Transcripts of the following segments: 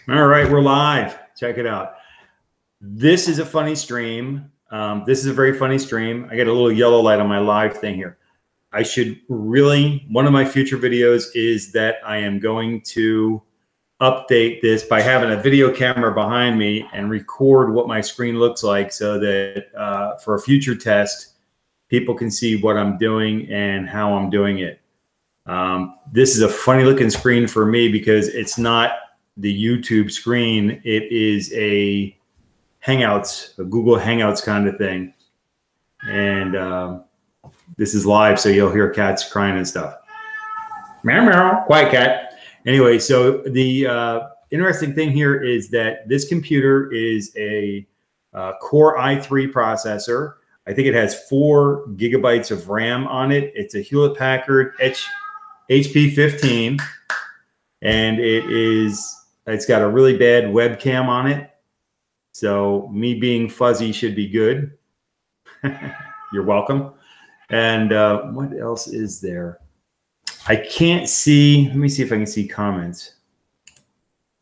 All right, we're live. Check it out. This is a funny stream. This is a very funny stream. I got a little yellow light on my live thing here. I should really, one of my future videos is that I am going to update this by having a video camera behind me and record what my screen looks like so that for a future test, people can see what I'm doing and how I'm doing it. This is a funny looking screen for me because it's not the YouTube screen. It is a Hangouts, a Google Hangouts kind of thing. And this is live, so you'll hear cats crying and stuff. Meow, meow, quiet cat. Anyway, so the interesting thing here is that this computer is a Core i3 processor. I think it has 4 gigabytes of RAM on it. It's a Hewlett Packard HP 15, and it's got a really bad webcam on it. So me being fuzzy should be good. You're welcome. And what else is there? I can't see. Let me see if I can see comments.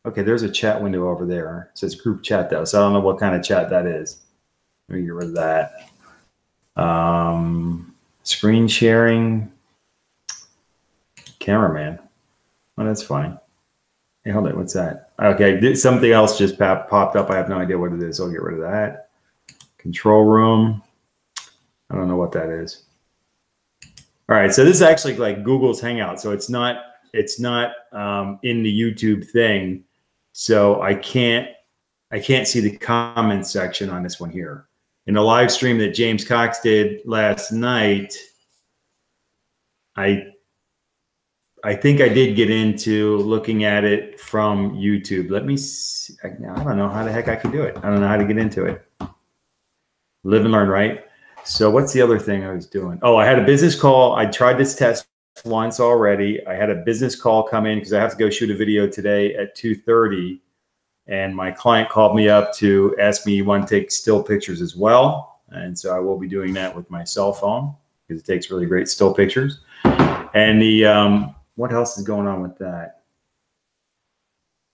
Okay, there's a chat window over there. It says group chat though, so I don't know what kind of chat that is. Let me get rid of that. Screen sharing. Cameraman. Oh, that's funny. Hey, hold on. What's that? Okay, something else just popped up. I have no idea what it is. I'll get rid of that. Control room. I don't know what that is. All right, so this is actually like Google's Hangout, so it's not in the YouTube thing. So I can't see the comments section on this one here. In the live stream that James Cox did last night, I think I did get into looking at it from YouTube. Let me see. I don't know how the heck I can do it. I don't know how to get into it. Live and learn, right? So what's the other thing I was doing? Oh, I had a business call. I tried this test once already. I had a business call come in because I have to go shoot a video today at 2:30. And my client called me up to ask me, you want to take still pictures as well? And so I will be doing that with my cell phone because it takes really great still pictures. And the what else is going on with that?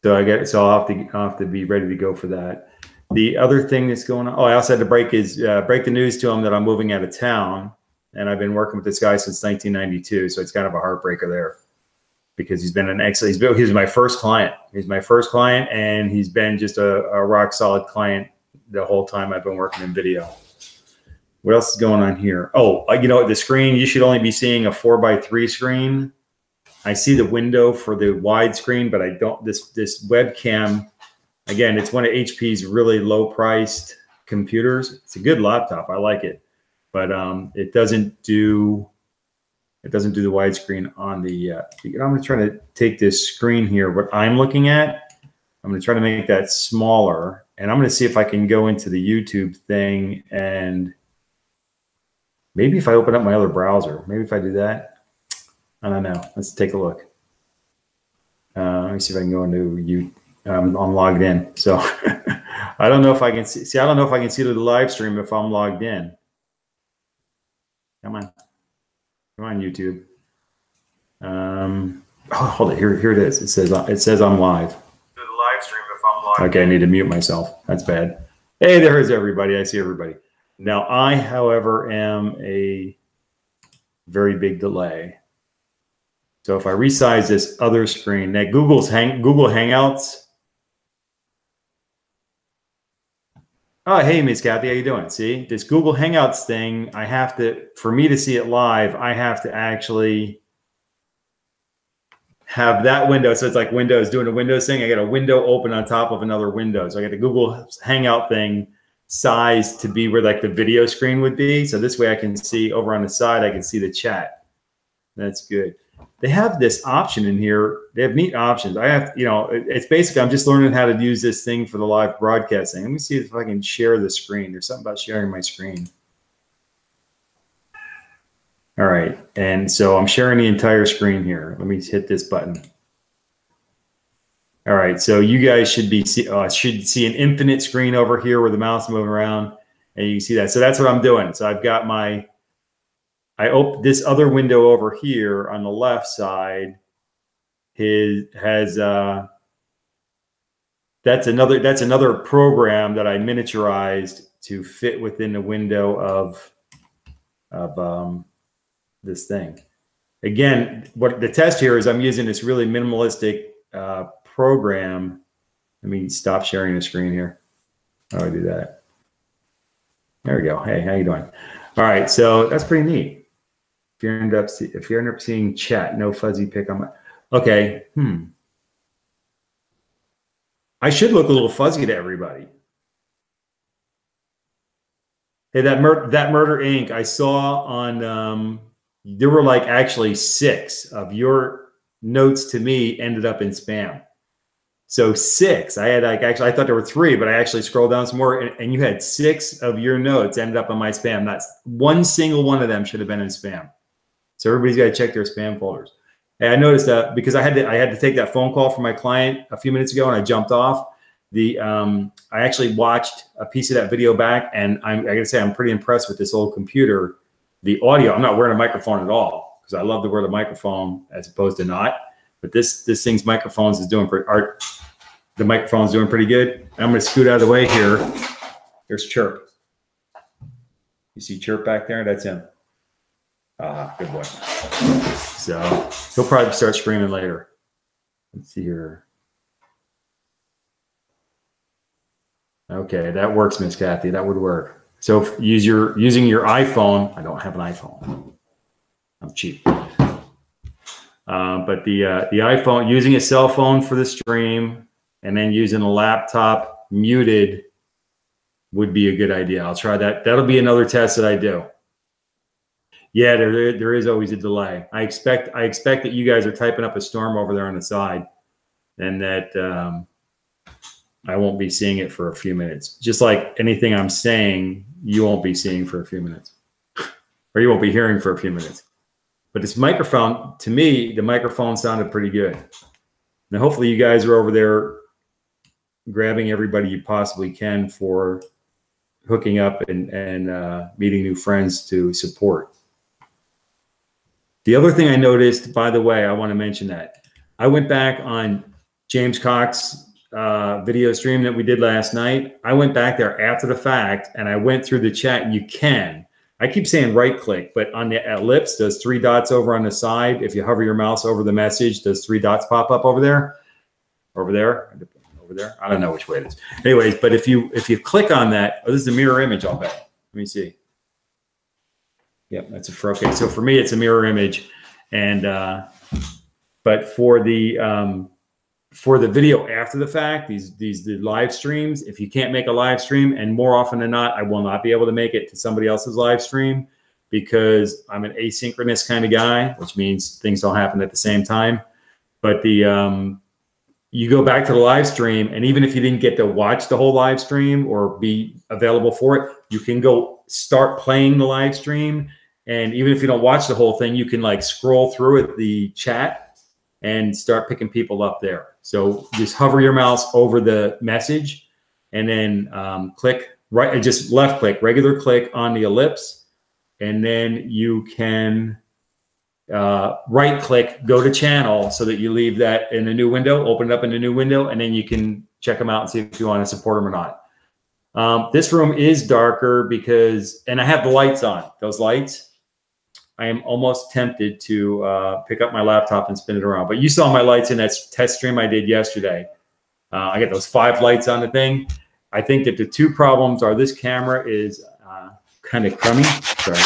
So I'll have to be ready to go for that. The other thing that's going on, I also had to break the news to him that I'm moving out of town, and I've been working with this guy since 1992. So it's kind of a heartbreaker there because he's been an excellent. He's my first client. He's my first client, and he's been just a rock solid client the whole time I've been working in video. What else is going on here? Oh, you know what? The screen, you should only be seeing a 4:3 screen. I see the window for the widescreen, but I don't. This webcam, again, it's one of HP's really low-priced computers. It's a good laptop. I like it, but it doesn't do the widescreen on the. I'm going to try to take this screen here. What I'm looking at, I'm going to try to make that smaller, and I'm going to see if I can go into the YouTube thing and maybe if I open up my other browser, maybe if I do that. I don't know. Let's take a look. Let me see if I can go into you. I'm logged in, so I don't know if I can see. I don't know if I can see the live stream if I'm logged in. Come on, YouTube. Hold it. Here it is. It says I'm live. The live stream if I'm logged. Okay, I need to mute myself. That's bad. Hey, there is everybody. I see everybody. Now I, however, am a very big delay. So if I resize this other screen, that Google Hangouts. Oh, hey, Miss Kathy, how you doing? See, this Google Hangouts thing, for me to see it live, I have to actually have that window. So it's like Windows, doing a Windows thing. I got a window open on top of another window. So I got the Google Hangout thing sized to be where like the video screen would be. So this way I can see over on the side, I can see the chat. That's good. They have this option in here. They have neat options. It's basically, I'm just learning how to use this thing for the live broadcasting. Let me see if I can share the screen. There's something about sharing my screen. All right. And so I'm sharing the entire screen here. Let me hit this button. All right. So you guys should see an infinite screen over here where the mouse is moving around, and you can see that. So that's what I'm doing. So I've got I open this other window over here on the left side. Has that's another program that I miniaturized to fit within the window of this thing. Again, what the test here is, I'm using this really minimalistic program. Let me stop sharing the screen here. How do I do that? There we go. Hey, how you doing? All right, so that's pretty neat. If you end up seeing chat, no fuzzy pick on my. Okay. I should look a little fuzzy to everybody. Hey, that Murder Inc. I saw on. There were like actually 6 of your notes to me ended up in spam. So 6. I had like actually I thought there were 3, but I actually scrolled down some more, and you had 6 of your notes ended up in my spam. Not one single one of them should have been in spam. So everybody's got to check their spam folders. And I noticed that because I had to take that phone call from my client a few minutes ago, and I jumped off. I actually watched a piece of that video back, and I got to say I'm pretty impressed with this old computer. The audio, I'm not wearing a microphone at all because I love to wear the microphone as opposed to not. But this thing's microphones is doing the microphone's doing pretty good. I'm going to scoot out of the way here. There's Chirp. You see Chirp back there? That's him. Good boy. So he'll probably start screaming later. Let's see here. Okay, that works, Miss Kathy. That would work. So using your iPhone. I don't have an iPhone. I'm cheap. But the iPhone, using a cell phone for the stream and then using a laptop muted would be a good idea. I'll try that. That'll be another test that I do. Yeah, there is always a delay. I expect that you guys are typing up a storm over there on the side, and that I won't be seeing it for a few minutes. Just like anything I'm saying, you won't be seeing for a few minutes, or you won't be hearing for a few minutes. But this microphone, to me, the microphone sounded pretty good. Now, hopefully you guys are over there grabbing everybody you possibly can for hooking up and meeting new friends to support. The other thing I noticed, by the way, I want to mention that I went back on James Cox's video stream that we did last night. I went back there after the fact and I went through the chat. You can. I keep saying right click, but on the ellipse, does 3 dots over on the side. If you hover your mouse over the message, does 3 dots pop up over there? Over there? Over there? I don't know which way it is. Anyways, but if you click on that, this is a mirror image, I'll bet. Let me see. Yep, that's okay. So for me, it's a mirror image, and but for the video after the fact, the live streams, if you can't make a live stream, and more often than not, I will not be able to make it to somebody else's live stream because I'm an asynchronous kind of guy, which means things don't happen at the same time. But you go back to the live stream, and even if you didn't get to watch the whole live stream or be available for it, you can go start playing the live stream. And even if you don't watch the whole thing, you can like scroll through it, the chat, and start picking people up there. So just hover your mouse over the message and then click right, just left click, regular click on the ellipse. And then you can right click, go to channel so that you leave that in a new window, open it up in a new window, and then you can check them out and see if you want to support them or not. This room is darker because, and I have the lights on, those lights. I am almost tempted to pick up my laptop and spin it around. But you saw my lights in that test stream I did yesterday. I got those 5 lights on the thing. I think that the 2 problems are this camera is kind of crummy. Sorry,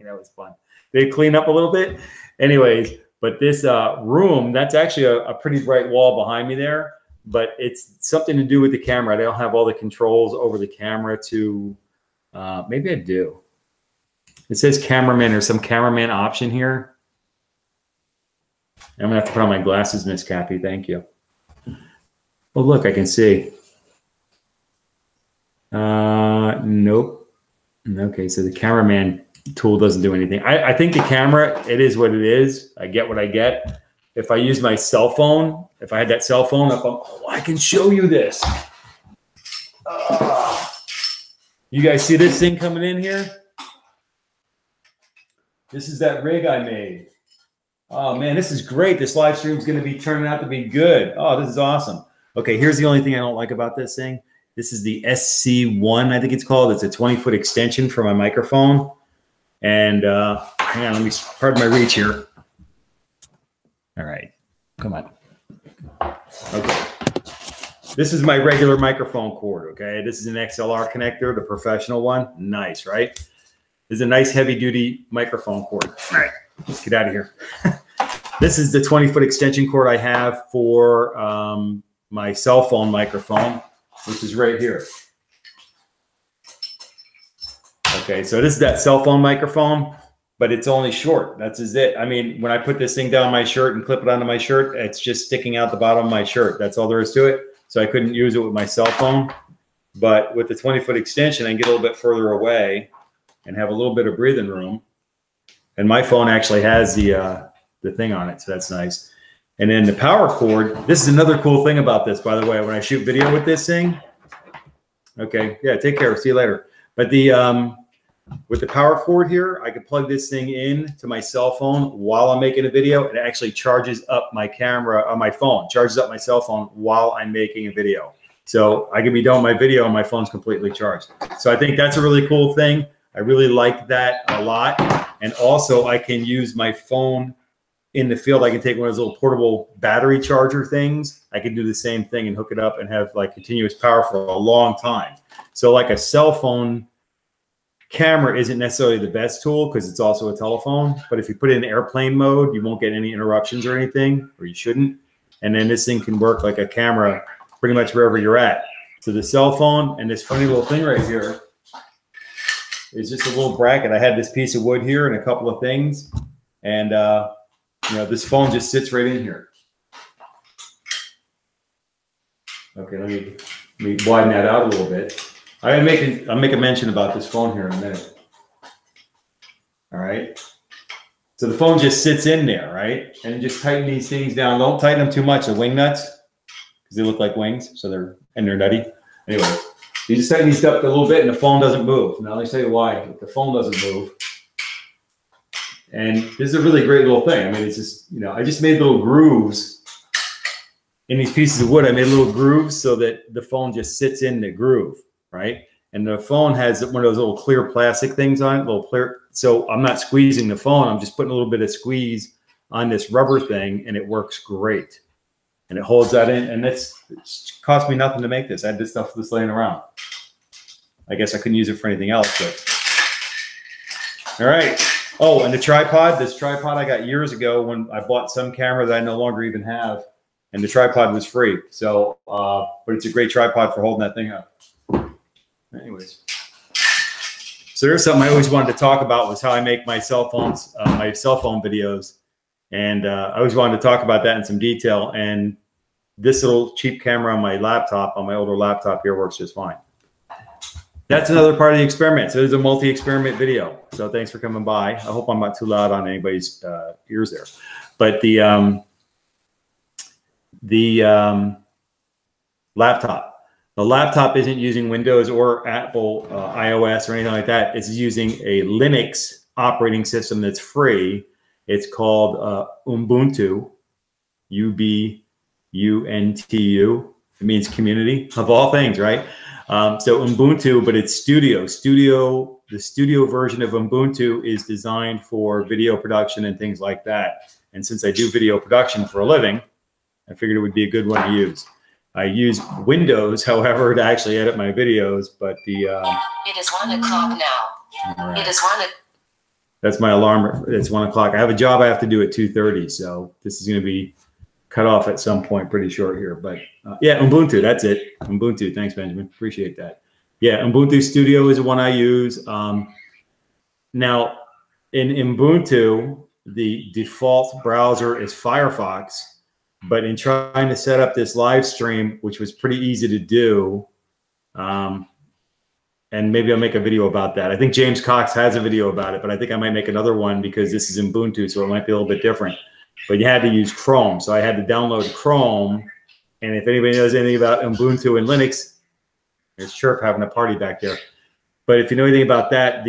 that was fun. They clean up a little bit. Anyways, but this room, that's actually a pretty bright wall behind me there. But it's something to do with the camera. I don't have all the controls over the camera to, maybe I do. It says cameraman or some cameraman option here. I'm gonna have to put on my glasses, Miss Kathy. Thank you. Oh, look, I can see. Nope. Okay, so the cameraman tool doesn't do anything. I think the camera, it is what it is. I get what I get. If I use my cell phone, if I had that cell phone up, oh, I can show you this. You guys see this thing coming in here? This is that rig I made. Oh man, this is great. This live stream is going to be turning out to be good. Oh, this is awesome. Okay, here's the only thing I don't like about this thing. This is the SC1, I think it's called. It's a 20-foot extension for my microphone. And hang on, let me pardon my reach here. All right, come on. Okay. This is my regular microphone cord, okay? This is an XLR connector, the professional one. Nice, right? This is a nice heavy-duty microphone cord. All right, let's get out of here. This is the 20-foot extension cord I have for my cell phone microphone, which is right here. Okay, so this is that cell phone microphone, but it's only short. That's it. I mean, when I put this thing down my shirt and clip it onto my shirt, it's just sticking out the bottom of my shirt. That's all there is to it. So I couldn't use it with my cell phone. But with the 20-foot extension, I can get a little bit further away and have a little bit of breathing room. And my phone actually has the thing on it, so that's nice. And then the power cord, this is another cool thing about this, by the way, when I shoot video with this thing. Okay, yeah, take care. See you later. But the with the power cord here, I can plug this thing in to my cell phone while I'm making a video. It actually charges up my camera on my phone, charges up my cell phone while I'm making a video. So I can be done with my video and my phone's completely charged. So I think that's a really cool thing. I really like that a lot. And also I can use my phone in the field. I can take one of those little portable battery charger things. I can do the same thing and hook it up and have like continuous power for a long time. So like a cell phone camera isn't necessarily the best tool because it's also a telephone, but if you put it in airplane mode, you won't get any interruptions or anything, or you shouldn't. And then this thing can work like a camera pretty much wherever you're at. So the cell phone and this funny little thing right here is just a little bracket. I had this piece of wood here and a couple of things, and you know, this phone just sits right in here. Okay, let me widen that out a little bit. I'll make a mention about this phone here in a minute. All right. So the phone just sits in there, right? And just tighten these things down. Don't tighten them too much, the wing nuts, because they look like wings. So they're nutty. Anyway, you just tighten these up a little bit and the phone doesn't move. Now let me tell you why the phone doesn't move. And this is a really great little thing. I mean, it's just, you know, I just made little grooves in these pieces of wood. I made little grooves so that the phone just sits in the groove. Right? And the phone has one of those little clear plastic things on it, little clear. So I'm not squeezing the phone. I'm just putting a little bit of squeeze on this rubber thing, and it works great. And it holds that in, and it cost me nothing to make this. I had this stuff just laying around. I guess I couldn't use it for anything else, but all right. Oh, and the tripod, this tripod I got years ago when I bought some camera that I no longer even have, and the tripod was free. So, but it's a great tripod for holding that thing up. Anyways, so there's something I always wanted to talk about, was how I make my cell phone videos, and I always wanted to talk about that in some detail. And this little cheap camera on my laptop, on my older laptop here, works just fine. That's another part of the experiment. So it's a multi-experiment video. So thanks for coming by. I hope I'm not too loud on anybody's ears there. But the laptop. The laptop isn't using Windows or Apple iOS or anything like that. It's using a Linux operating system that's free. It's called Ubuntu, U-B-U-N-T-U. It means community, of all things, right? So Ubuntu, but it's Studio. The Studio version of Ubuntu is designed for video production and things like that. And since I do video production for a living, I figured it would be a good one to use. I use Windows, however, to actually edit my videos, but the... It is 1 o'clock now. Right. It is 1 o'clock. That's my alarm. It's 1 o'clock. I have a job I have to do at 2:30, so this is going to be cut off at some point pretty short here. But yeah, Ubuntu, that's it. Ubuntu. Thanks, Benjamin. Appreciate that. Yeah, Ubuntu Studio is the one I use. Now, in Ubuntu, the default browser is Firefox. But in trying to set up this live stream, which was pretty easy to do, and maybe I'll make a video about that. I think James Cox has a video about it, but I think I might make another one because this is Ubuntu, so it might be a little bit different. But you had to use Chrome, so I had to download Chrome. And if anybody knows anything about Ubuntu and Linux, there's Chirp having a party back there. But if you know anything about that,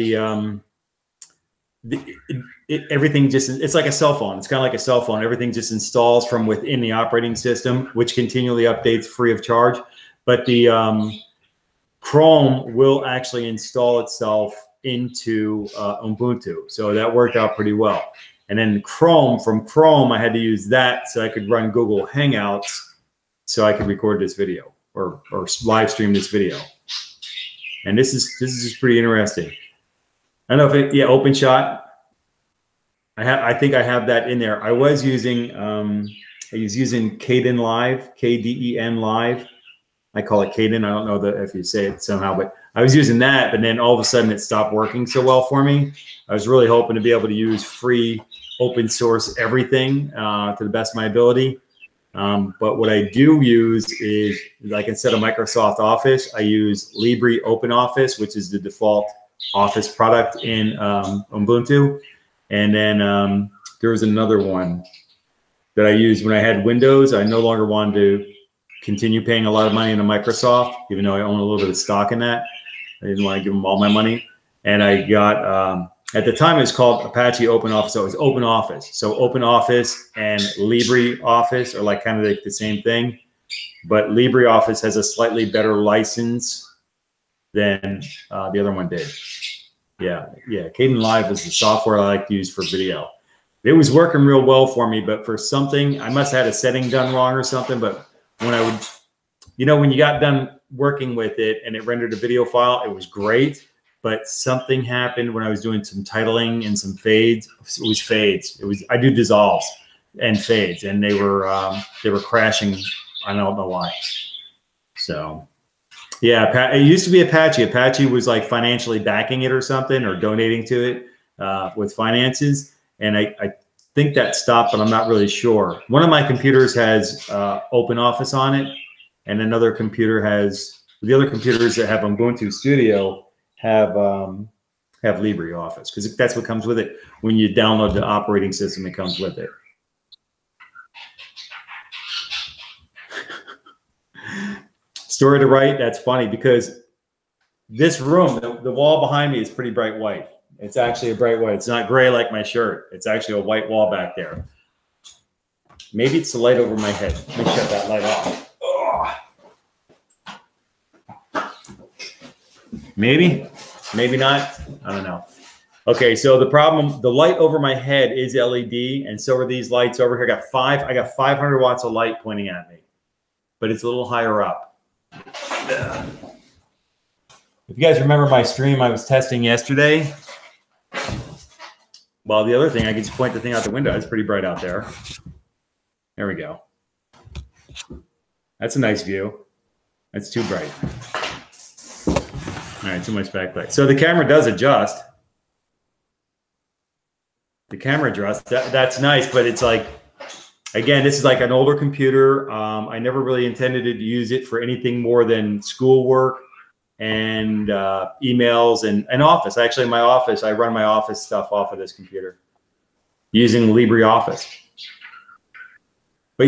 everything just, it's like a cell phone. It's kind of like a cell phone. Everything just installs from within the operating system, which continually updates free of charge. But the Chrome will actually install itself into Ubuntu. So that worked out pretty well. And then from Chrome, I had to use that so I could run Google Hangouts so I could record this video or live stream this video. And this is just pretty interesting. I don't know if yeah, OpenShot. I think I have that in there. I was using Hayden Live, KDEN Live. I call it Hayden. I don't know if you say it somehow, but I was using that, but then all of a sudden it stopped working so well for me. I was really hoping to be able to use free open source everything to the best of my ability. But what I do use is, like, instead of Microsoft Office, I use Libre Open Office, which is the default Office product in Ubuntu. And then there was another one that I used when I had Windows. I no longer wanted to continue paying a lot of money into Microsoft, even though I own a little bit of stock in that. I didn't want to give them all my money. And I got, at the time it was called Apache Open Office. So it was Open Office. So Open Office and Libre Office are like kind of like the same thing. But Libre Office has a slightly better license than the other one did. Yeah. Hayden Live is the software I like to use for video. It was working real well for me, but for something, I must have had a setting done wrong or something. But when I would, when you got done working with it and it rendered a video file, it was great. But something happened when I was doing some titling and some fades. It was fades. I do dissolves and fades, and they were crashing. I don't know why. So yeah, it used to be Apache. Apache was like financially backing it or something, or donating to it with finances. And I think that stopped, but I'm not really sure. One of my computers has Open Office on it, and another computer has, the other computers that have Ubuntu Studio have LibreOffice, because that's what comes with it. When you download the operating system, it comes with it. Story to right, that's funny, because this room, the wall behind me is pretty bright white. It's actually a bright white. It's not gray like my shirt. It's actually a white wall back there. Maybe it's the light over my head. Let me shut that light off. Oh. Maybe not. I don't know. Okay, so the problem, the light over my head is LED, and so are these lights over here. I got 500 watts of light pointing at me, but it's a little higher up. If you guys remember my stream I was testing yesterday, well, the other thing, I can just point the thing out the window. It's pretty bright out there. There we go. That's a nice view. That's too bright. All right, too much backlight. So the camera does adjust. The camera adjusts. That's nice, but it's like, again, this is like an older computer. I never really intended to use it for anything more than schoolwork and emails and Office. Actually, in my office, I run my Office stuff off of this computer using LibreOffice. But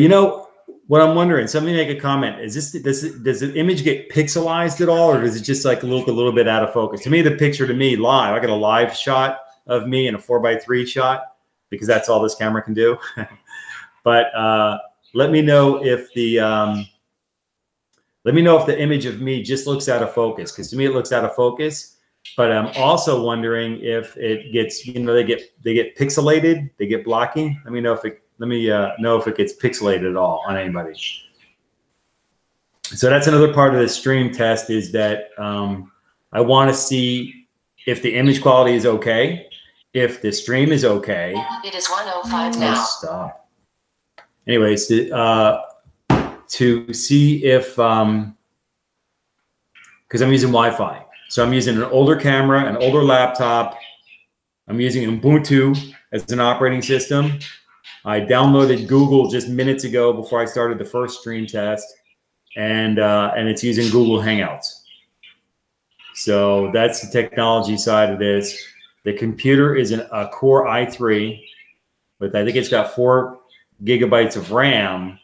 what I'm wondering, somebody make a comment. Does the image get pixelized at all, or does it just like look a little bit out of focus? To me, the picture live, I got a live shot of me in a 4:3 shot, because that's all this camera can do. But let me know if the image of me just looks out of focus, because to me it looks out of focus. But I'm also wondering if it gets, they get pixelated, they get blocky. Let me know if it gets pixelated at all on anybody. So that's another part of the stream test, is that I want to see if the image quality is okay, if the stream is okay. It is 1:05 now. Stop. Anyways, to see if, because I'm using Wi-Fi. So I'm using an older camera, an older laptop. I'm using Ubuntu as an operating system. I downloaded Google just minutes ago before I started the first stream test, and it's using Google Hangouts. So that's the technology side of this. The computer is a Core i3, but I think it's got 4 gigabytes of RAM.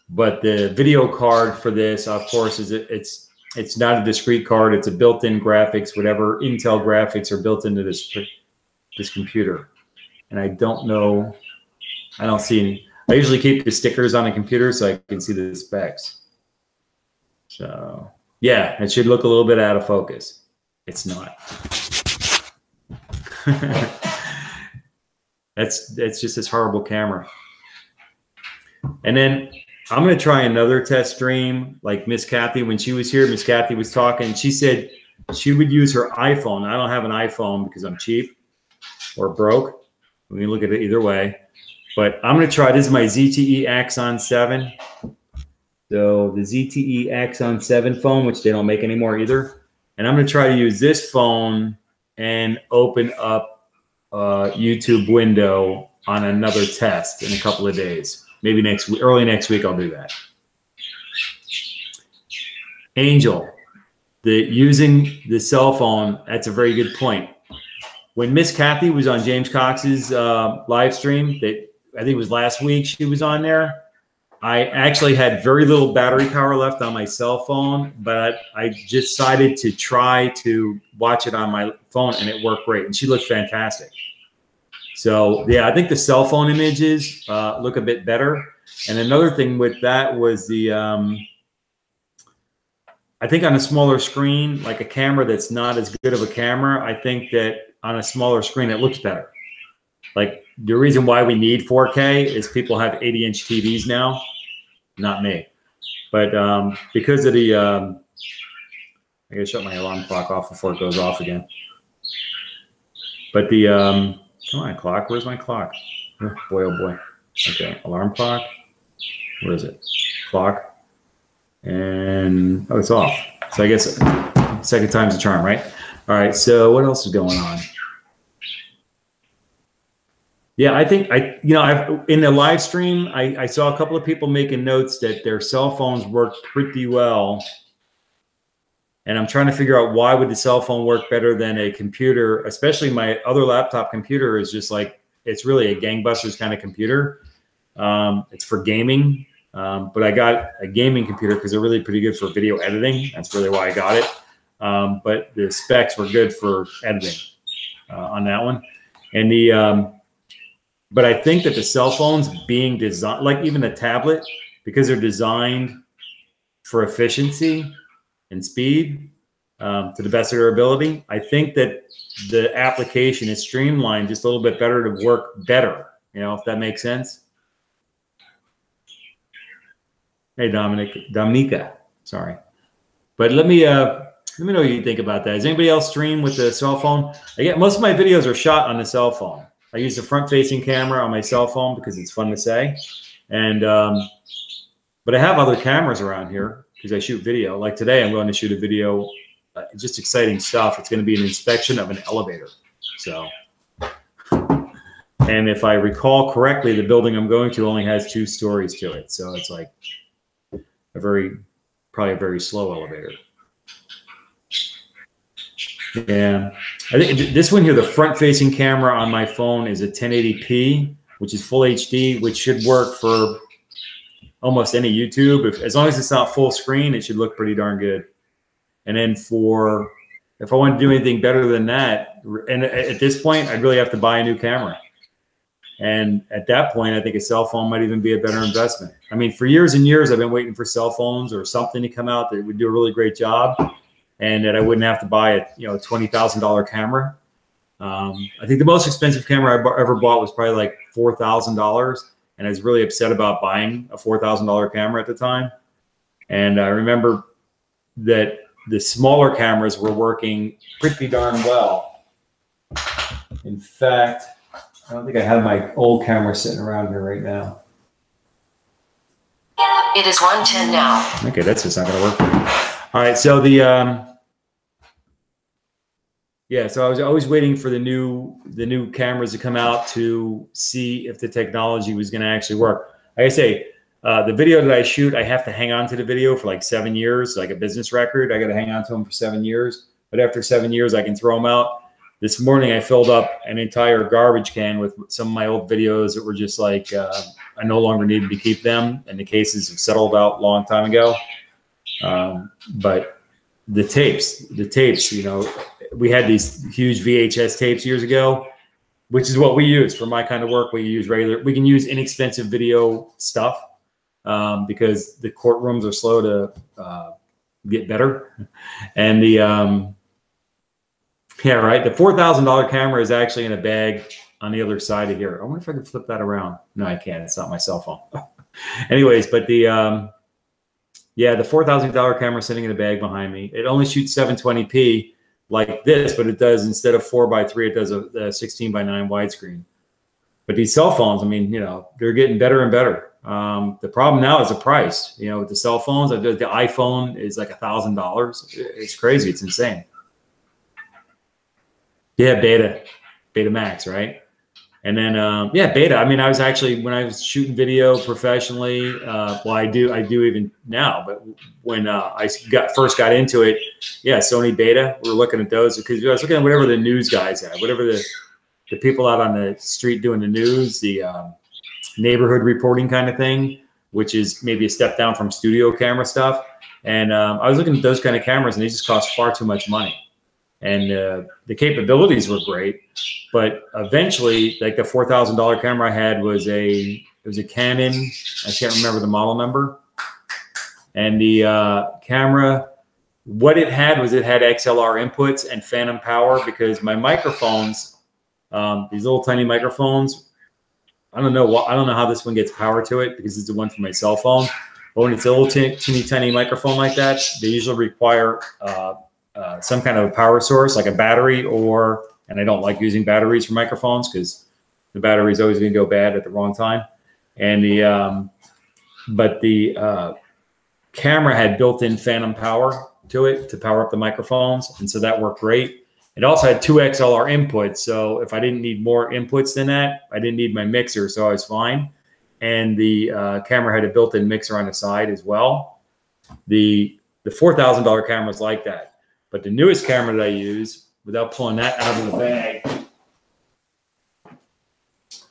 But the video card for this, of course, it's not a discrete card. It's a built-in graphics, whatever Intel graphics are built into this this computer, and I don't know. I don't see any. I usually keep the stickers on the computer so I can see the specs. So yeah, it should look a little bit out of focus. It's not. That's just this horrible camera. And then I'm going to try another test stream like Miss Kathy. When she was here, Miss Kathy was talking. She said she would use her iPhone. I don't have an iPhone because I'm cheap or broke. We can look at it either way. But I'm going to try. This is my ZTE Axon 7. So the ZTE Axon 7 phone, which they don't make anymore either. And I'm going to try to use this phone and open up a YouTube window on another test in a couple of days. Maybe next week, early next week, I'll do that. Angel, using the cell phone, that's a very good point. When Miss Kathy was on James Cox's live stream, that I think it was last week she was on there, I actually had very little battery power left on my cell phone, but I just decided to try to watch it on my phone, and it worked great. And she looked fantastic. So yeah, I think the cell phone images look a bit better. And another thing with that was the, I think on a smaller screen, like a camera that's not as good of a camera, I think that on a smaller screen, it looks better. Like the reason why we need 4K is people have 80-inch TVs now, not me. But because of the, I gotta shut my alarm clock off before it goes off again. But the, come on, clock. Where's my clock? Oh, boy, oh boy. Okay, alarm clock. Where is it? Clock. And, oh, it's off. So I guess second time's a charm, right? All right, so what else is going on? Yeah, I think in the live stream, I saw a couple of people making notes that their cell phones worked pretty well. And I'm trying to figure out why would the cell phone work better than a computer, especially my other laptop computer is just like, it's really a gangbusters kind of computer. It's for gaming, but I got a gaming computer because they're really pretty good for video editing. That's really why I got it. But the specs were good for editing on that one. And the, but I think that the cell phones being designed, like even the tablet, because they're designed for efficiency and speed to the best of their ability, I think that the application is streamlined just a little bit better to work better, you know, if that makes sense. Hey, Dominica, sorry. But let me know what you think about that. Does anybody else stream with the cell phone? Most of my videos are shot on the cell phone. I use the front-facing camera on my cell phone because it's fun to say. And but I have other cameras around here because I shoot video. Like today, I'm going to shoot a video, just exciting stuff. It's going to be an inspection of an elevator. So, and if I recall correctly, the building I'm going to only has 2 stories to it. So it's like probably a very slow elevator. Yeah, I think this one here, the front-facing camera on my phone is a 1080p, which is full HD, which should work for almost any YouTube. As long as it's not full screen, it should look pretty darn good. And then if I want to do anything better than that, and at this point, I'd really have to buy a new camera. And at that point, I think a cell phone might even be a better investment. I mean, for years and years, I've been waiting for cell phones or something to come out that would do a really great job, and that I wouldn't have to buy a $20,000 camera. I think the most expensive camera I ever bought was probably like $4,000, and I was really upset about buying a $4,000 camera at the time. And I remember that the smaller cameras were working pretty darn well. In fact, I don't think I have my old camera sitting around here right now. It is 1:10 now. Okay, that's just not going to work. All right, so so I was always waiting for the new cameras to come out to see if the technology was going to actually work. Like I say, the video that I shoot, I have to hang on to the video for like 7 years, like a business record. I got to hang on to them for 7 years. But after 7 years, I can throw them out. This morning, I filled up an entire garbage can with some of my old videos that were just like, I no longer needed to keep them, and the cases have settled out a long time ago. But the tapes, we had these huge VHS tapes years ago, which is what we use for my kind of work. We can use inexpensive video stuff because the courtrooms are slow to get better. And the, yeah, right. The $4,000 camera is actually in a bag on the other side of here. I wonder if I can flip that around. No, I can't. It's not my cell phone. Anyways, but the, yeah, the $4,000 camera sitting in a bag behind me. It only shoots 720p like this, but it does, instead of 4:3, it does a 16:9 widescreen. But these cell phones, I mean, you know, they're getting better and better. The problem now is the price. You know, with the cell phones, the iPhone is like $1,000. It's crazy. It's insane. Yeah, Beta Max, right? And then, yeah, Beta. I mean, I was actually, when I was shooting video professionally, well, I do even now, but when I first got into it, yeah, Sony Beta, we were looking at those because I was looking at whatever the news guys had, whatever the people out on the street doing the news, the neighborhood reporting kind of thing, which is maybe a step down from studio camera stuff. And I was looking at those kind of cameras, and they just cost far too much money. And the capabilities were great, but eventually, like the $4,000 camera I had was a Canon. I can't remember the model number. And the camera, what it had was it had XLR inputs and phantom power, because my microphones, these little tiny microphones, I don't know how this one gets power to it, because it's the one for my cell phone. But when it's a little teeny tiny microphone like that, they usually require some kind of a power source, like a battery, and I don't like using batteries for microphones because the battery is always going to go bad at the wrong time. And but the camera had built-in phantom power to it to power up the microphones, and so that worked great. It also had 2 XLR inputs, so if I didn't need more inputs than that, I didn't need my mixer, so I was fine. And the camera had a built-in mixer on the side as well. The $4,000 camera is like that. But the newest camera that I use, without pulling that out of the bag,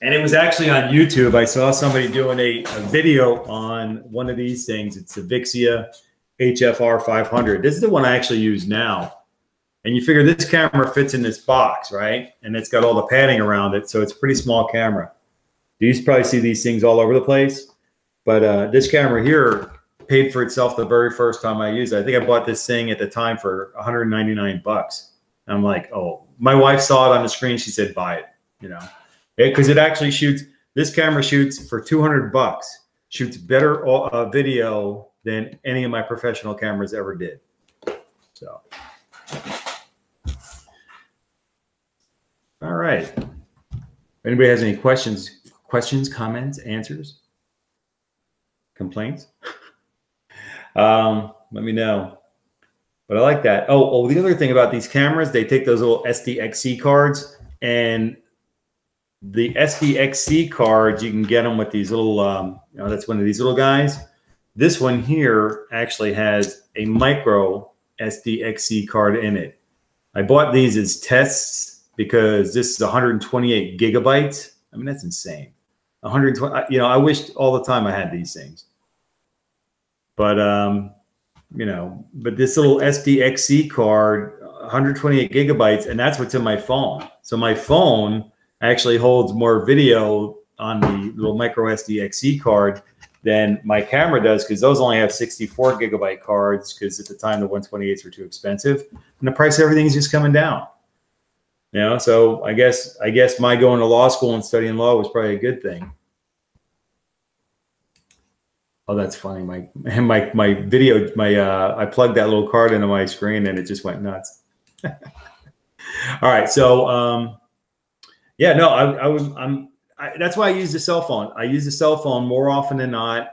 and it was actually on YouTube. I saw somebody doing a video on one of these things. It's the Vixia HFR 500. This is the one I actually use now. And you figure this camera fits in this box, right? And it's got all the padding around it, so it's a pretty small camera. You probably see these things all over the place. But this camera here paid for itself the very first time I used it. I think I bought this thing at the time for 199 bucks. I'm like, oh, my wife saw it on the screen. She said, buy it, you know, because it actually shoots, this camera shoots for 200 bucks, shoots better video than any of my professional cameras ever did. So, all right. If anybody has any questions, comments, answers, complaints? Let me know. But I like that. Oh, the other thing about these cameras, they take those little SDXC cards, and the SDXC cards, you can get them with these little, you know, that's one of these little guys. This one here actually has a micro SDXC card in it. I bought these as tests because this is 128 gigabytes. I mean, that's insane. 120, you know, I wished all the time I had these things. But, you know, but this little SDXC card, 128 gigabytes, and that's what's in my phone. So my phone actually holds more video on the little micro SDXC card than my camera does, because those only have 64 gigabyte cards, because at the time the 128s were too expensive, and the price of everything is just coming down. You know, so I guess my going to law school and studying law was probably a good thing. Oh, that's funny. My video, I plugged that little card into my screen and it just went nuts. All right. So, yeah, no, that's why I use the cell phone. I use the cell phone more often than not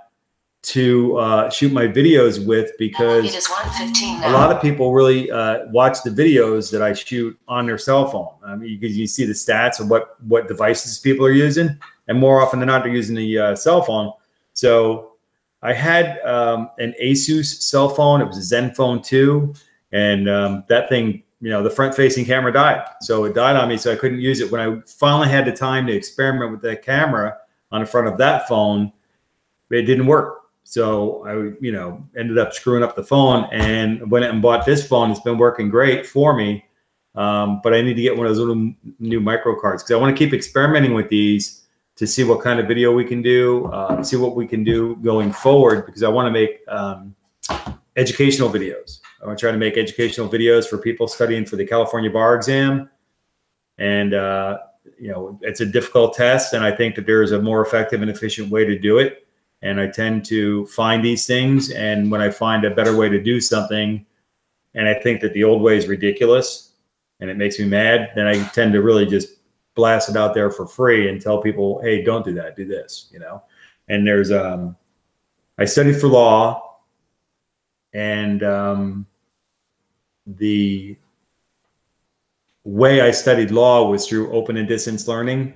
to shoot my videos with, because It is 1:15 a now. lot of people really watch the videos that I shoot on their cell phone. I mean, because you see the stats of what devices people are using, and more often than not, they're using the cell phone. So I had an Asus cell phone. It was a Zenfone 2, and that thing, you know, the front-facing camera died. So it died on me, so I couldn't use it. When I finally had the time to experiment with that camera on the front of that phone, it didn't work. So I, you know, ended up screwing up the phone and went out and bought this phone. It's been working great for me. but I need to get one of those little new micro cards because I want to keep experimenting with these to see what kind of video we can do, see what we can do going forward, because I want to make educational videos. I want to try to make educational videos for people studying for the California bar exam. And, you know, it's a difficult test, and I think that there is a more effective and efficient way to do it. And I tend to find these things, and when I find a better way to do something, and I think that the old way is ridiculous and it makes me mad, then I tend to really just blast it out there for free and tell people, hey, don't do that, do this, you know. And there's I studied for law, and the way I studied law was through open and distance learning.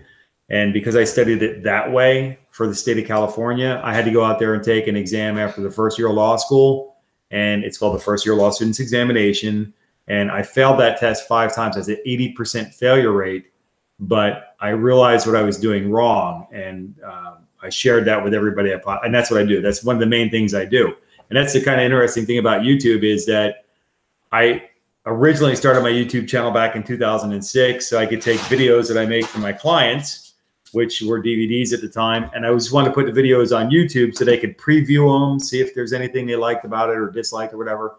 And because I studied it that way for the state of California, I had to go out there and take an exam after the first year of law school. And it's called the first year law students examination. And I failed that test 5 times. I had an 80% failure rate, but I realized what I was doing wrong. And I shared that with everybody. And that's what I do. That's one of the main things I do. And that's the kind of interesting thing about YouTube is that I originally started my YouTube channel back in 2006. So I could take videos that I make for my clients, which were DVDs at the time. And I just wanted to put the videos on YouTube so they could preview them, see if there's anything they liked about it or disliked or whatever.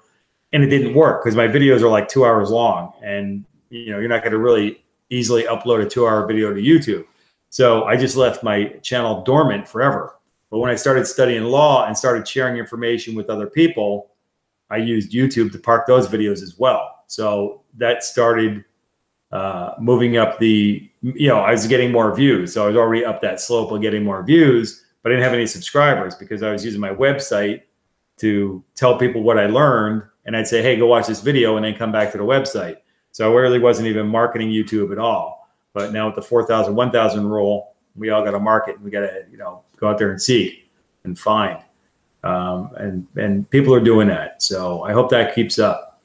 And it didn't work because my videos are like 2 hours long. And, you know, you're not going to really easily upload a 2-hour video to YouTube. So I just left my channel dormant forever. But when I started studying law and started sharing information with other people, I used YouTube to park those videos as well. So that started moving up the, you know, I was getting more views. So I was already up that slope of getting more views, but I didn't have any subscribers because I was using my website to tell people what I learned. And I'd say, hey, go watch this video and then come back to the website. So I really wasn't even marketing YouTube at all. But now with the 4,000, 1,000 rule, we all got to market. We got to, you know, go out there and seek and find. And people are doing that. So I hope that keeps up.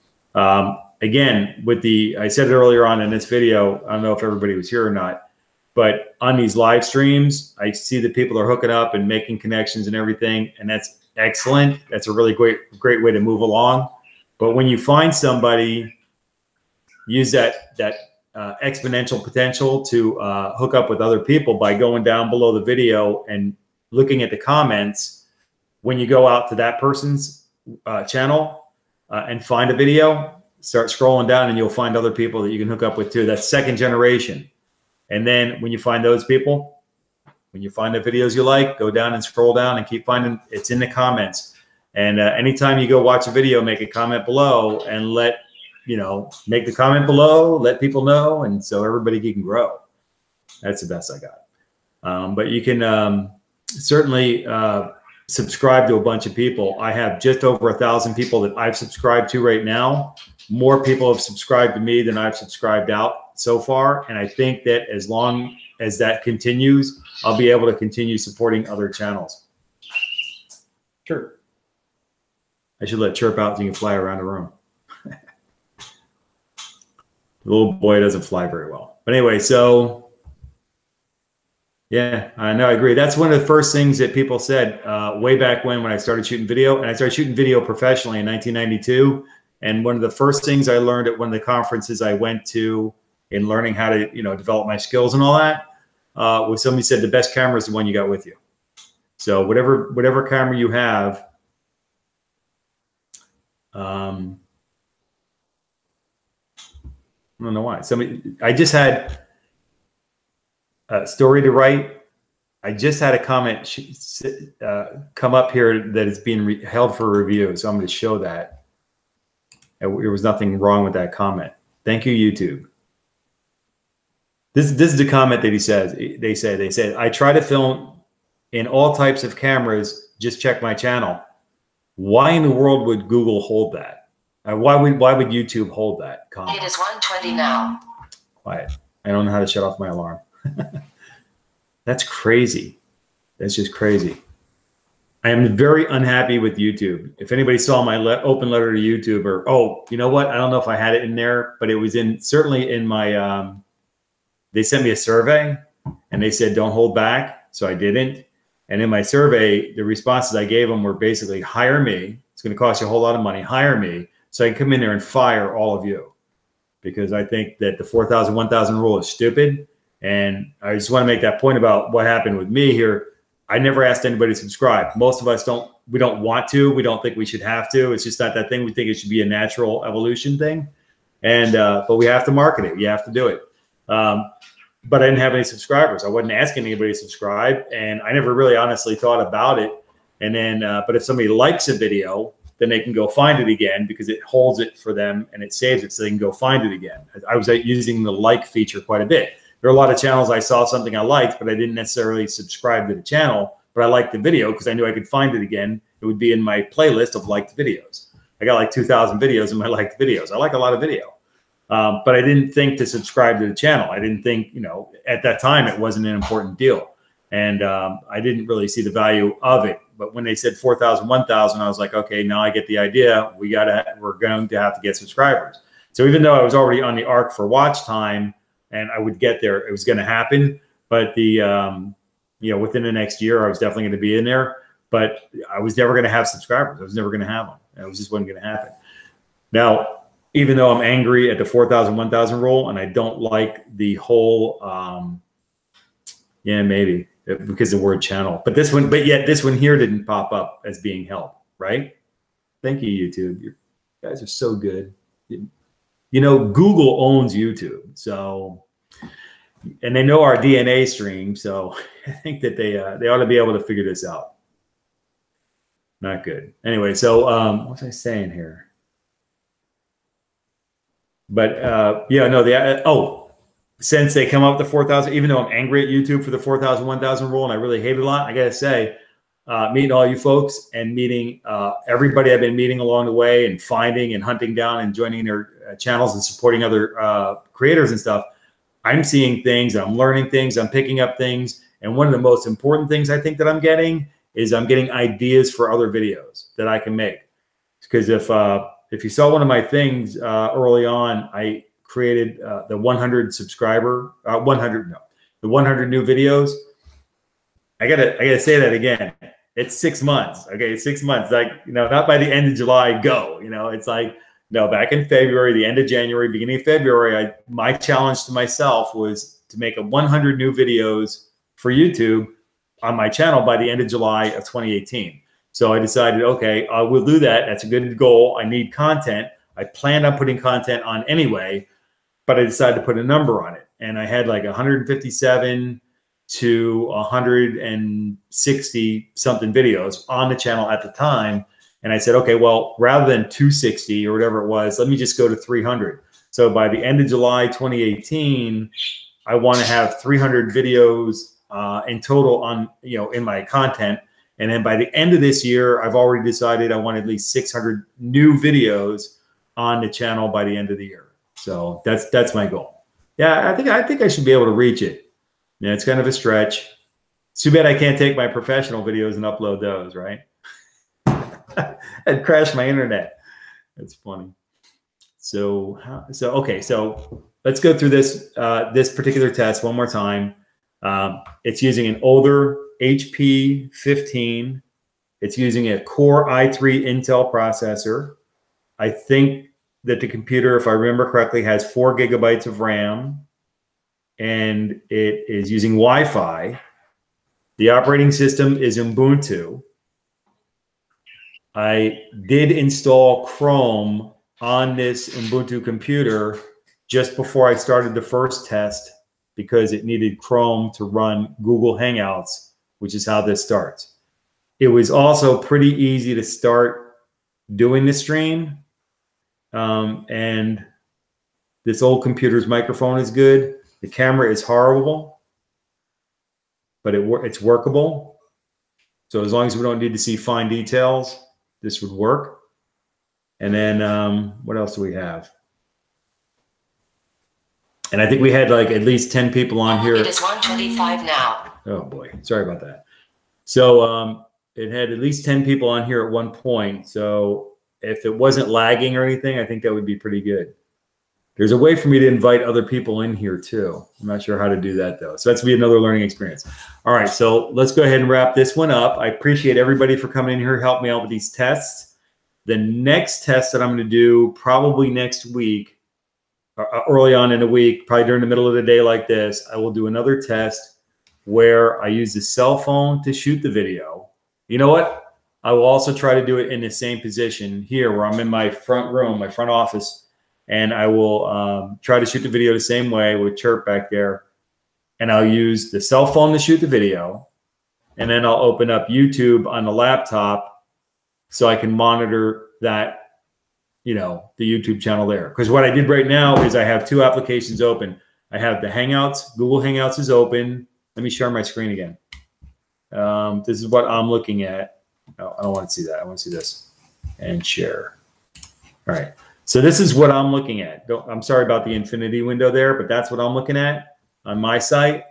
Again, with I said it earlier on in this video, I don't know if everybody was here or not, but on these live streams, I see that people are hooking up and making connections and everything. And that's excellent. That's a really great way to move along. But when you find somebody, use that exponential potential to hook up with other people by going down below the video and looking at the comments. When you go out to that person's channel and find a video, start scrolling down and you'll find other people that you can hook up with too. That's second generation. And then when you find those people, when you find the videos you like, go down and scroll down and keep finding. It's in the comments. And anytime you go watch a video, make a comment below and make the comment below, let people know. And so everybody can grow. That's the best I got. But you can certainly subscribe to a bunch of people. I have just over 1,000 people that I've subscribed to right now. More people have subscribed to me than I've subscribed out so far. And I think that as long as that continues, I'll be able to continue supporting other channels. Sure. I should let Chirp out so you can fly around the room. The little boy doesn't fly very well. But anyway, so yeah, I know, I agree. That's one of the first things that people said way back when I started shooting video. And I started shooting video professionally in 1992. And one of the first things I learned at one of the conferences I went to in learning how to, develop my skills and all that, was somebody said the best camera is the one you got with you. So whatever camera you have, I don't know why. I just had a story to write. I just had a comment come up here that is being held for review. So I'm going to show that. There was nothing wrong with that comment. Thank you, YouTube. This is the comment that he says. They said, I try to film in all types of cameras. Just check my channel. Why in the world would Google hold that? Why would YouTube hold that comment? It is 1:20 now. Quiet. I don't know how to shut off my alarm. That's crazy. That's just crazy. I am very unhappy with YouTube. If anybody saw my open letter to YouTube, or you know what? I don't know if I had it in there, but it was certainly in my. They sent me a survey, and they said don't hold back, so I didn't. And in my survey, the responses I gave them were basically hire me. It's going to cost you a whole lot of money. Hire me so I can come in there and fire all of you. because I think that the 4,000, 1,000 rule is stupid. And I just want to make that point about what happened with me here. I never asked anybody to subscribe. Most of us don't. We don't want to. We don't think we should have to. It's just not that thing. We think it should be a natural evolution thing. And but we have to market it. You have to do it. But I didn't have any subscribers. I wasn't asking anybody to subscribe, and I never really honestly thought about it. And then, but if somebody likes a video, then they can go find it again because it holds it for them and it saves it so they can go find it again. I was using the like feature quite a bit. There are a lot of channels I saw something I liked, but I didn't necessarily subscribe to the channel, but I liked the video because I knew I could find it again. It would be in my playlist of liked videos. I got like 2,000 videos in my liked videos. I like a lot of video. But I didn't think to subscribe to the channel. I didn't think, at that time it wasn't an important deal. And I didn't really see the value of it. But when they said 4,000, 1,000, I was like, okay, now I get the idea. We're going to have to get subscribers. So even though I was already on the arc for watch time and I would get there, it was going to happen. But within the next year, I was definitely going to be in there. But I was never going to have subscribers. I was never going to have them. It just wasn't going to happen. Now, even though I'm angry at the 4,000, 1,000 rule, and I don't like the whole, maybe because of the word channel, but yet this one here didn't pop up as being help, right? Thank you, YouTube. You guys are so good. Google owns YouTube, so, and they know our DNA stream, so I think that they ought to be able to figure this out. Not good. Anyway, so what was I saying here? But since they come up with the 4,000, even though I'm angry at YouTube for the 4,000, 1,000 rule, and I really hate it a lot, I got to say, meeting all you folks and meeting everybody I've been meeting along the way and finding and hunting down and joining their channels and supporting other creators and stuff, I'm seeing things, I'm learning things, I'm picking up things. And one of the most important things I think that I'm getting is I'm getting ideas for other videos that I can make. Because if you saw one of my things early on, I created the 100 new videos. I gotta say that again. It's 6 months. Okay, 6 months. Like, not by the end of July, go. It's like, no, back in February, the end of January, beginning of February, my challenge to myself was to make 100 new videos for YouTube on my channel by the end of July of 2018. So I decided, okay, I will do that. That's a good goal. I need content. I planned on putting content on anyway, but I decided to put a number on it. And I had like 157 to 160 something videos on the channel at the time. And I said, okay, well, rather than 260 or whatever it was, let me just go to 300. So by the end of July 2018, I want to have 300 videos in total on, in my content. And then by the end of this year, I've already decided I want at least 600 new videos on the channel by the end of the year. So that's my goal. Yeah, I think I should be able to reach it. Yeah, it's kind of a stretch. It's too bad I can't take my professional videos and upload those, right? I'd crash my internet. That's funny. So okay, so let's go through this this particular test one more time. It's using an older HP 15. It's using a Core i3 Intel processor. I think that the computer, if I remember correctly, has 4 gigabytes of RAM, and it is using Wi-Fi. The operating system is Ubuntu. I did install Chrome on this Ubuntu computer just before I started the first test because it needed Chrome to run Google Hangouts, which is how this starts. It was also pretty easy to start doing the stream. And this old computer's microphone is good. The camera is horrible, but it's workable. So as long as we don't need to see fine details, this would work. And then what else do we have? And I think we had like at least 10 people on here. It is 1:25 now. Oh boy, sorry about that. So it had at least 10 people on here at one point. So if it wasn't lagging or anything, I think that would be pretty good. There's a way for me to invite other people in here too. I'm not sure how to do that though. So that's be another learning experience. All right, so let's go ahead and wrap this one up. I appreciate everybody for coming in here, help me out with these tests. The next test that I'm going to do probably next week early on in the week, probably during the middle of the day like this, I will do another test where I use the cell phone to shoot the video. You know what? I will also try to do it in the same position here where I'm in my front room, my front office, and I will try to shoot the video the same way with Chirp back there. And I'll use the cell phone to shoot the video. And then I'll open up YouTube on the laptop so I can monitor that, you know, the YouTube channel there. Because what I did right now is I have two applications open. I have the Hangouts. Google Hangouts is open. Let me share my screen again. This is what I'm looking at. No, I don't want to see that. I want to see this. And share. All right. So this is what I'm looking at. I'm sorry about the infinity window there, but that's what I'm looking at on my site.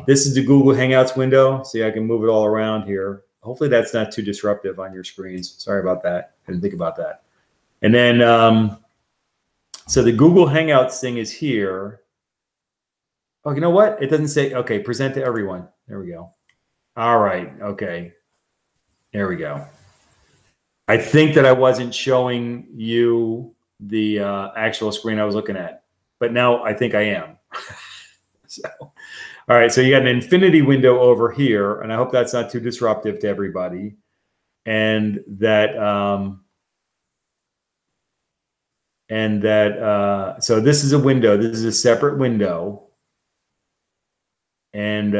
This is the Google Hangouts window. See, I can move it all around here. Hopefully that's not too disruptive on your screens. Sorry about that. I didn't think about that. And then, so the Google Hangouts thing is here. Oh, you know what? It doesn't say, okay, present to everyone. There we go. All right. Okay. There we go. I think that I wasn't showing you the actual screen I was looking at, but now I think I am. So, all right. So you got an infinity window over here, and I hope that's not too disruptive to everybody. And that, so this is a window. This is a separate window. And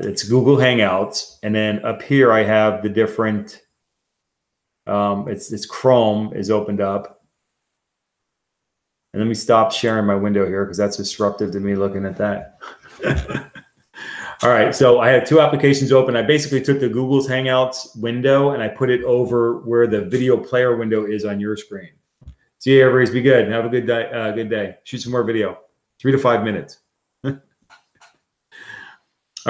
it's Google Hangouts. And then up here, I have the different, it's Chrome is opened up. And let me stop sharing my window here because that's disruptive to me looking at that. All right, so I have two applications open. I basically took the Google's Hangouts window and I put it over where the video player window is on your screen. See you, everybody. Be good. Have a good day. Good day. Shoot some more video. 3 to 5 minutes. All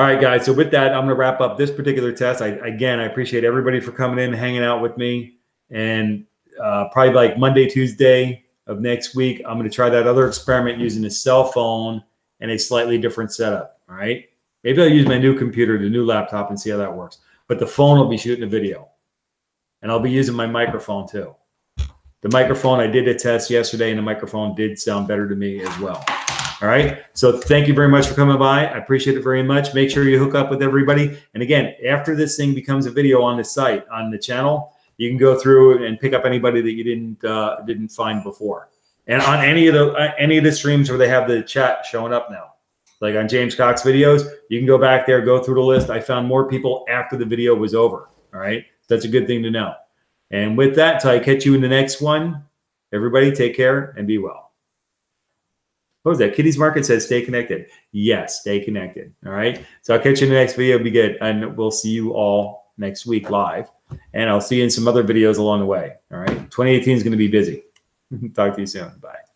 right, guys. So with that, I'm going to wrap up this particular test. Again, I appreciate everybody for coming in and hanging out with me. And probably like Monday, Tuesday of next week, I'm going to try that other experiment using a cell phone and a slightly different setup. All right. Maybe I'll use my new computer, the new laptop, and see how that works. But the phone will be shooting a video. And I'll be using my microphone too. The microphone, I did a test yesterday, and the microphone did sound better to me as well. All right. So thank you very much for coming by. I appreciate it very much. Make sure you hook up with everybody. And again, after this thing becomes a video on the site, on the channel, you can go through and pick up anybody that you didn't find before. And on any of the streams where they have the chat showing up now, like on James Cox videos, you can go back there, go through the list. I found more people after the video was over. All right. That's a good thing to know. And with that, till I catch you in the next one, everybody take care and be well. What was that? Kitty's Market says stay connected. Yes, stay connected. All right. So I'll catch you in the next video. Be good. And we'll see you all next week live. And I'll see you in some other videos along the way. All right. 2018 is going to be busy. Talk to you soon. Bye.